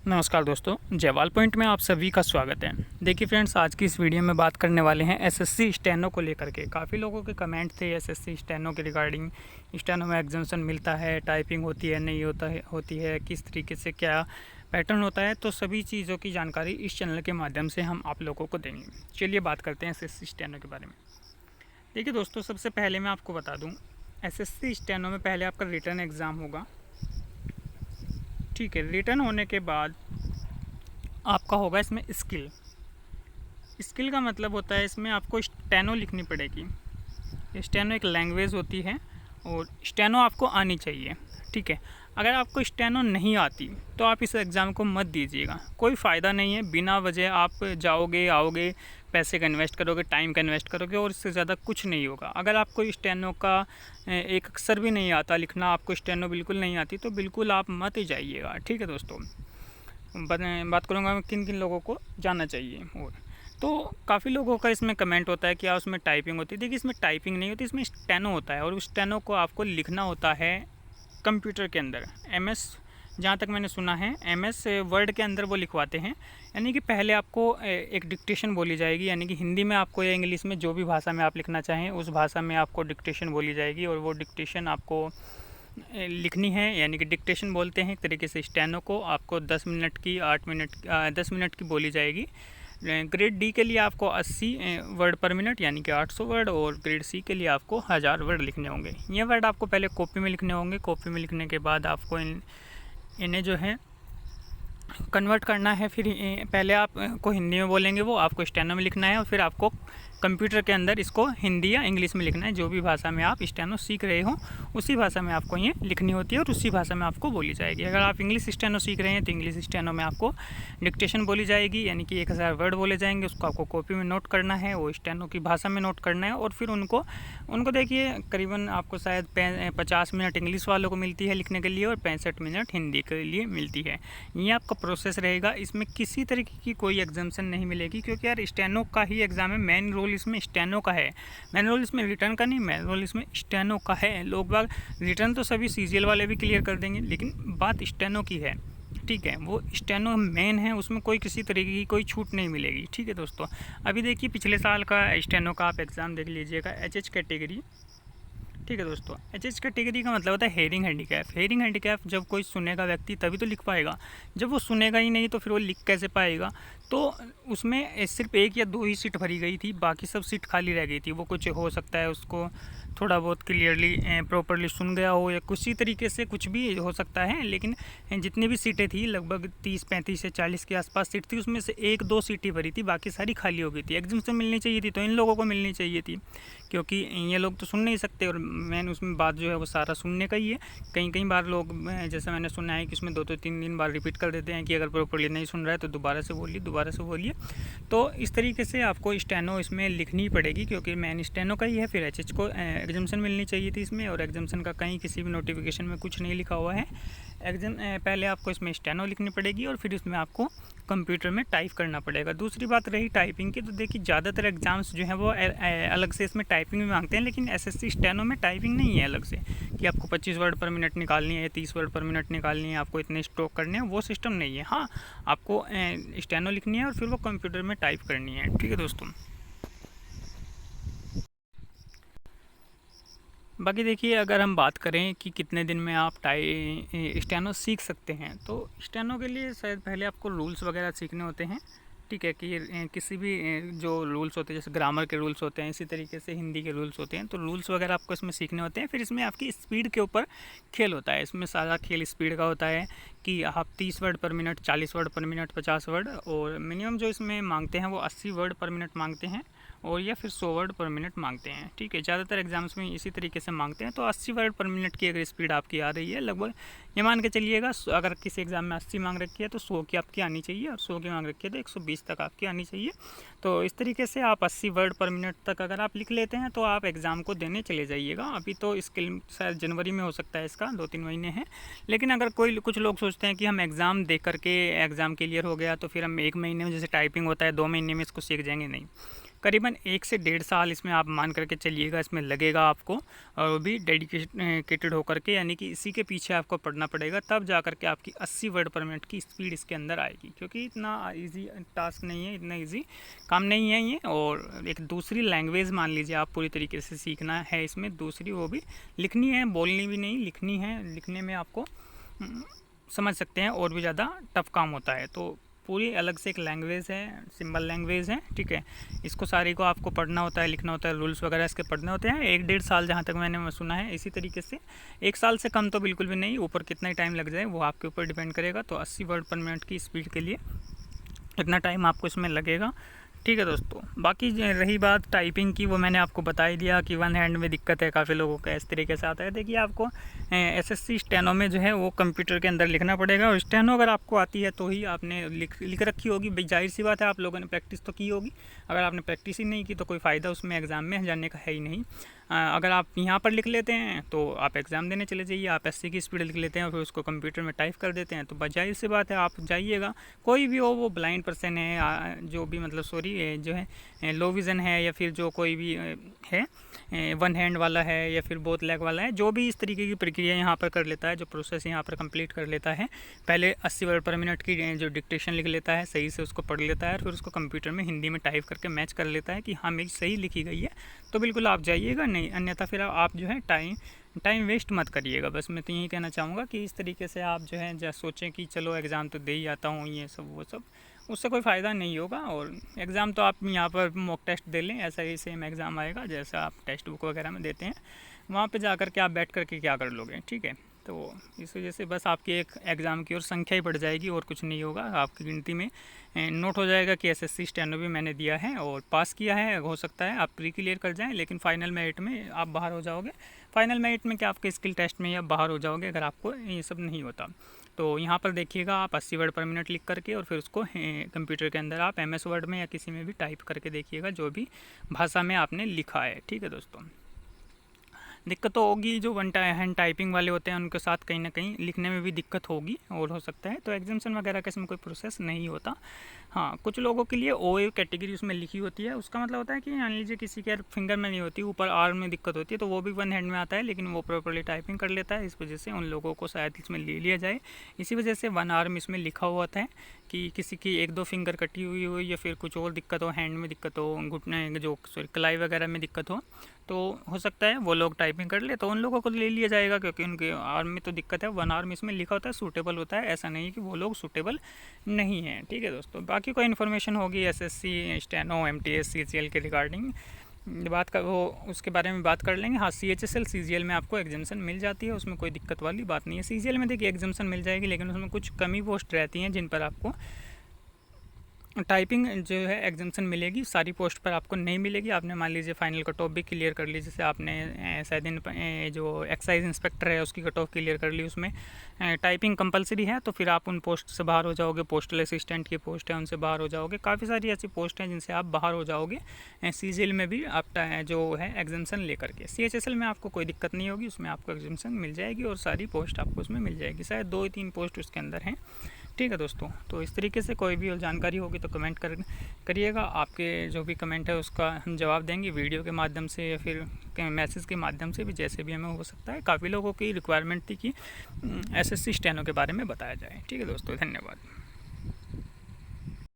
नमस्कार दोस्तों, जयवाल पॉइंट में आप सभी का स्वागत है। देखिए फ्रेंड्स, आज की इस वीडियो में बात करने वाले हैं एसएससी स्टेनो को लेकर के। काफ़ी लोगों के कमेंट थे एसएससी स्टेनो के रिगार्डिंग। स्टेनो में एग्जामिनेशन मिलता है, टाइपिंग होती है नहीं होती है, किस तरीके से क्या पैटर्न होता है, तो सभी चीज़ों की जानकारी इस चैनल के माध्यम से हम आप लोगों को देंगे। चलिए बात करते हैं एसएससी स्टेनो के बारे में। देखिए दोस्तों, सबसे पहले मैं आपको बता दूँ, एसएससी स्टेनो में पहले आपका रिटर्न एग्ज़ाम होगा। ठीक है, रिटर्न होने के बाद आपका होगा इसमें स्किल का मतलब होता है इसमें आपको स्टेनो लिखनी पड़ेगी। स्टेनो एक लैंग्वेज होती है और स्टेनो आपको आनी चाहिए। ठीक है, अगर आपको स्टेनो नहीं आती तो आप इस एग्ज़ाम को मत दीजिएगा, कोई फ़ायदा नहीं है। बिना वजह आप जाओगे आओगे, पैसे का इन्वेस्ट करोगे, टाइम का इन्वेस्ट करोगे और इससे ज़्यादा कुछ नहीं होगा। अगर आपको स्टेनो का एक अक्षर भी नहीं आता लिखना, आपको स्टेनो बिल्कुल नहीं आती, तो बिल्कुल आप मत ही जाइएगा। ठीक है दोस्तों, बात करूँगा किन किन लोगों को जाना चाहिए। और तो काफ़ी लोगों का इसमें कमेंट होता है कि यार उसमें टाइपिंग होती है। देखिए, इसमें टाइपिंग नहीं होती, इसमें स्टेनो होता है और उस स्टेनो को आपको लिखना होता है कंप्यूटर के अंदर। एमएस, जहाँ तक मैंने सुना है, एमएस वर्ड के अंदर वो लिखवाते हैं। यानी कि पहले आपको एक डिक्टेशन बोली जाएगी, यानी कि हिंदी में आपको या इंग्लिश में जो भी भाषा में आप लिखना चाहें उस भाषा में आपको डिक्टेशन बोली जाएगी और वो डिक्टेशन आपको लिखनी है। यानी कि डिक्टेशन बोलते हैं एक तरीके से स्टेनो को। आपको 10 मिनट की 10 मिनट की बोली जाएगी। ग्रेड डी के लिए आपको 80 वर्ड पर मिनट यानी कि 800 वर्ड, और ग्रेड सी के लिए आपको 1000 वर्ड लिखने होंगे। ये वर्ड आपको पहले कॉपी में लिखने होंगे। कॉपी में लिखने के बाद आपको इन्हें जो है कन्वर्ट करना है। फिर पहले आप को हिंदी में बोलेंगे, वो आपको स्टेनो में लिखना है और फिर आपको कंप्यूटर के अंदर इसको हिंदी या इंग्लिश में लिखना है। जो भी भाषा में आप स्टेनो सीख रहे हो उसी भाषा में आपको ये लिखनी होती है और उसी भाषा में आपको बोली जाएगी। अगर आप इंग्लिश स्टेनो सीख रहे हैं तो इंग्लिश स्टेनो में आपको डिक्टेशन बोली जाएगी, यानी कि 1000 वर्ड बोले जाएंगे। उसको आपको कॉपी में नोट करना है, वो स्टेनो की भाषा में नोट करना है और फिर उनको देखिए करीबन आपको शायद 50 मिनट इंग्लिश वालों को मिलती है लिखने के लिए और 65 मिनट हिंदी के लिए मिलती है। ये आपका प्रोसेस रहेगा। इसमें किसी तरीके की कोई एग्जामिनेशन नहीं मिलेगी, क्योंकि यार स्टेनो का ही एग्ज़ाम है। मेन रोल इसमें स्टेनो का है, मेन रोल इसमें रिटर्न का नहीं, मेन रोल इसमें स्टेनो का है। लोग बाग रिटर्न तो सभी सीजीएल वाले भी क्लियर कर देंगे, लेकिन बात स्टेनो की है। ठीक है, वो स्टेनो मेन है, उसमें कोई किसी तरीके की कोई छूट नहीं मिलेगी। ठीक है दोस्तों, अभी देखिए पिछले साल का स्टेनो का आप एग्ज़ाम देख लीजिएगा, एचएच कैटेगरी। ठीक है दोस्तों, एचएच कैटेगरी का मतलब होता है हेयरिंग हैंडीकैप। हेयरिंग हैंडीकैप जब कोई सुनेगा व्यक्ति तभी तो लिख पाएगा, जब वो सुनेगा ही नहीं तो फिर वो लिख कैसे पाएगा। तो उसमें सिर्फ 1 या 2 ही सीट भरी गई थी, बाकी सब सीट खाली रह गई थी। वो कुछ हो सकता है उसको थोड़ा बहुत क्लियरली प्रॉपरली सुन गया हो या किसी तरीके से कुछ भी हो सकता है, लेकिन जितनी भी सीटें थी लगभग 30, 35 से 40 के आसपास सीट थी, उसमें से 1-2 सीटें भरी थी, बाकी सारी खाली हो गई थी। एग्जामिनेशन मिलनी चाहिए थी तो इन लोगों को मिलनी चाहिए थी, क्योंकि ये लोग तो सुन नहीं सकते। और मैंने उसमें बात जो है वो सारा सुनने का ही है। कई बार लोग, जैसे मैंने सुना है कि उसमें 2-2, 3 बार रिपीट कर देते हैं कि अगर प्रॉपरली नहीं सुन रहा है तो दोबारा से बोलिए। तो इस तरीके से आपको स्टेनो इसमें लिखनी पड़ेगी, क्योंकि मेन स्टेनो का ही है। फिर एचएच को एग्जामिनेशन मिलनी चाहिए थी इसमें, और एग्जामिनेशन का कहीं किसी भी नोटिफिकेशन में कुछ नहीं लिखा हुआ है। पहले आपको इसमें स्टेनो लिखनी पड़ेगी और फिर इसमें आपको कंप्यूटर में टाइप करना पड़ेगा। दूसरी बात रही टाइपिंग की, तो देखिए ज़्यादातर एग्जाम्स जो हैं वो अलग से इसमें टाइपिंग भी मांगते हैं, लेकिन एसएससी स्टेनो में टाइपिंग नहीं है अलग से कि आपको 25 वर्ड पर मिनट निकालनी है, 30 वर्ड पर मिनट निकालनी है, आपको इतने स्ट्रोक करने हैं, वो सिस्टम नहीं है। हाँ, आपको स्टेनो लिखनी है और फिर वो कंप्यूटर में टाइप करनी है। ठीक है दोस्तों, बाकी देखिए अगर हम बात करें कि कितने दिन में आप स्टेनो सीख सकते हैं, तो स्टेनो के लिए शायद पहले आपको रूल्स वगैरह सीखने होते हैं। ठीक है, कि किसी भी जो रूल्स होते हैं, जैसे ग्रामर के रूल्स होते हैं, इसी तरीके से हिंदी के रूल्स होते हैं, तो रूल्स वगैरह आपको इसमें सीखने होते हैं। फिर इसमें आपकी स्पीड के ऊपर खेल होता है। इसमें सारा खेल स्पीड का होता है कि आप 30 वर्ड पर मिनट, 40 वर्ड पर मिनट, 50 वर्ड, और मिनिमम जो इसमें मांगते हैं वो 80 वर्ड पर मिनट मांगते हैं, और या फिर 100 वर्ड पर मिनट मांगते हैं। ठीक है, ज़्यादातर एग्जाम्स में इसी तरीके से मांगते हैं। तो 80 वर्ड पर मिनट की अगर स्पीड आपकी आ रही है, लगभग ये मान के चलिएगा, अगर किसी एग्ज़ाम में 80 मांग रखी है तो 100 की आपकी आनी चाहिए, और 100 की मांग रखी है तो 120 तक आपकी आनी चाहिए। तो इस तरीके से आप 80 वर्ड पर मिनट तक अगर आप लिख लेते हैं तो आप एग्ज़ाम को देने चले जाइएगा। अभी तो स्किल शायद जनवरी में हो सकता है, इसका 2-3 महीने हैं। लेकिन अगर कुछ लोग सोचते हैं कि हम एग्ज़ाम दे करके एग्ज़ाम क्लियर हो गया तो फिर हम 1 महीने में, जैसे टाइपिंग होता है 2 महीने में इसको सीख जाएंगे, नहीं। करीबन 1 से 1.5 साल इसमें आप मान करके चलिएगा इसमें लगेगा आपको, और वो भी डेडिकेटेड होकर के, यानी कि इसी के पीछे आपको पढ़ना पड़ेगा, तब जा कर के आपकी 80 वर्ड पर मिनट की स्पीड इसके अंदर आएगी। क्योंकि इतना इजी टास्क नहीं है, इतना इजी काम नहीं है ये। और एक दूसरी लैंग्वेज मान लीजिए आप पूरी तरीके से सीखना है इसमें, दूसरी वो भी लिखनी है, बोलनी भी नहीं, लिखनी है। लिखने में आपको समझ सकते हैं और भी ज़्यादा टफ काम होता है। तो पूरी अलग से एक लैंग्वेज है, सिंबल लैंग्वेज है, ठीक है। इसको सारी को आपको पढ़ना होता है, लिखना होता है, रूल्स वगैरह इसके पढ़ने होते हैं। 1-1.5 साल जहाँ तक मैंने सुना है। इसी तरीके से 1 साल से कम तो बिल्कुल भी नहीं, ऊपर कितना ही टाइम लग जाए वो आपके ऊपर डिपेंड करेगा। तो 80 वर्ड पर मिनट की स्पीड के लिए इतना टाइम आपको इसमें लगेगा, ठीक है दोस्तों। बाकी रही बात टाइपिंग की, वो मैंने आपको बता ही दिया कि वन हैंड में दिक्कत है काफ़ी लोगों का, इस तरीके से आता है। देखिए आपको एसएससी स्टेनो में जो है वो कंप्यूटर के अंदर लिखना पड़ेगा, और स्टेनो अगर आपको आती है तो ही आपने लिख रखी होगी। भाई जाहिर सी बात है, आप लोगों ने प्रैक्टिस तो की होगी। अगर आपने प्रैक्टिस ही नहीं की तो कोई फ़ायदा उसमें एग्ज़ाम में जाने का है ही नहीं। अगर आप यहाँ पर लिख लेते हैं तो आप एग्ज़ाम देने चले जाइए। आप एससी की स्पीड लिख लेते हैं और फिर उसको कंप्यूटर में टाइप कर देते हैं, तो जाहिर सी बात है आप जाइएगा। कोई भी हो, वो ब्लाइंड पर्सन है, जो भी मतलब सॉरी जो है लो विज़न है, या फिर जो कोई भी है वन हैंड वाला है, या फिर बोथ लेग वाला है, जो भी इस तरीके की प्रक्रिया यहाँ पर कर लेता है, जो प्रोसेस यहाँ पर कंप्लीट कर लेता है, पहले 80 वर्ड पर मिनट की जो डिक्टेशन लिख लेता है, सही से उसको पढ़ लेता है, फिर उसको कंप्यूटर में हिंदी में टाइप करके मैच कर लेता है कि हाँ मेरी सही लिखी गई है, तो बिल्कुल आप जाइएगा। नहीं अन्यथा फिर आप जो है टाइम वेस्ट मत करिएगा। बस मैं तो यही कहना चाहूँगा कि इस तरीके से आप जो है सोचें कि चलो एग्ज़ाम तो दे ही आता हूँ, ये सब वो सब, उससे कोई फ़ायदा नहीं होगा। और एग्ज़ाम तो आप यहाँ पर मॉक टेस्ट दे लें, ऐसा ही सेम एग्ज़ाम आएगा जैसा आप टेक्स्ट बुक वगैरह में देते हैं। वहाँ पे जा कर के आप बैठ कर के क्या कर लोगे, ठीक है। तो इस वजह से बस आपकी एक एग्ज़ाम की और संख्या ही बढ़ जाएगी और कुछ नहीं होगा। आपकी गिनती में नोट हो जाएगा कि एसएससी स्टेनो भी मैंने दिया है और पास किया है। हो सकता है आप प्री क्लियर कर जाएं, लेकिन फाइनल मेरिट में आप बाहर हो जाओगे। फाइनल मेरिट में क्या आपके स्किल टेस्ट में आप बाहर हो जाओगे अगर आपको ये सब नहीं होता। तो यहाँ पर देखिएगा आप 80 वर्ड पर मिनट लिख करके, और फिर उसको कंप्यूटर के अंदर आप MS वर्ड में या किसी में भी टाइप करके देखिएगा, जो भी भाषा में आपने लिखा है, ठीक है दोस्तों। दिक्कत तो होगी, जो वन हैंड टाइपिंग वाले होते हैं उनके साथ कहीं ना कहीं लिखने में भी दिक्कत होगी और हो सकता है। तो एग्जामिशन वगैरह का इसमें कोई प्रोसेस नहीं होता। हाँ, कुछ लोगों के लिए OA कैटेगरी उसमें लिखी होती है। उसका मतलब होता है कि मान लीजिए किसी के फिंगर में नहीं होती, ऊपर आर्म में दिक्कत होती है, तो वो भी वन हैंड में आता है, लेकिन वो प्रॉपर्ली टाइपिंग कर लेता है। इस वजह से उन लोगों को शायद इसमें ले लिया जाए। इसी वजह से वन आर्म इसमें लिखा हुआ था कि किसी की 1-2 फिंगर कटी हुई हो, या फिर कुछ और दिक्कत हो, हैंड में दिक्कत हो, घुटने जो कलाई वगैरह में दिक्कत हो सकता है वो लोग टाइपिंग कर ले, तो उन लोगों को ले लिया जाएगा, क्योंकि उनके आर्म में तो दिक्कत है। वन आर्म इसमें लिखा होता है, सूटेबल होता है, ऐसा नहीं कि वो लोग सूटेबल नहीं हैं, ठीक है दोस्तों। बाकी कोई इन्फॉर्मेशन होगी SSC स्टेनो MTS CGL के रिगार्डिंग बात कर, वो उसके बारे में बात कर लेंगे। हाँ, CHSL CGL में आपको एग्जामिशन मिल जाती है, उसमें कोई दिक्कत वाली बात नहीं है। CGL में देखिए एग्जामिशन मिल जाएगी, लेकिन उसमें कुछ कमी पोस्ट रहती हैं जिन पर आपको टाइपिंग जो है एग्जामिशन मिलेगी, सारी पोस्ट पर आपको नहीं मिलेगी। आपने मान लीजिए फाइनल कट ऑफ भी क्लियर कर ली, जैसे आपने शायद जो एक्साइज इंस्पेक्टर है उसकी कट ऑफ क्लियर कर ली, उसमें टाइपिंग कंपलसरी है, तो फिर आप उन पोस्ट से बाहर हो जाओगे। पोस्टल असिस्टेंट की पोस्ट है, उनसे बाहर हो जाओगे। काफ़ी सारी ऐसी पोस्ट हैं जिनसे आप बाहर हो जाओगे। CGL में भी आप जो है एग्जामिशन लेकर के, CHSL में आपको कोई दिक्कत नहीं होगी, उसमें आपको एग्जामिशन मिल जाएगी और सारी पोस्ट आपको उसमें मिल जाएगी। शायद 2-3 पोस्ट उसके अंदर हैं, ठीक है दोस्तों। तो इस तरीके से कोई भी जानकारी होगी तो कमेंट करिएगा। आपके जो भी कमेंट है उसका हम जवाब देंगे वीडियो के माध्यम से या फिर मैसेज के माध्यम से भी, जैसे भी हमें हो सकता है। काफ़ी लोगों की रिक्वायरमेंट थी कि SSC स्टेनो के बारे में बताया जाए, ठीक है दोस्तों। धन्यवाद।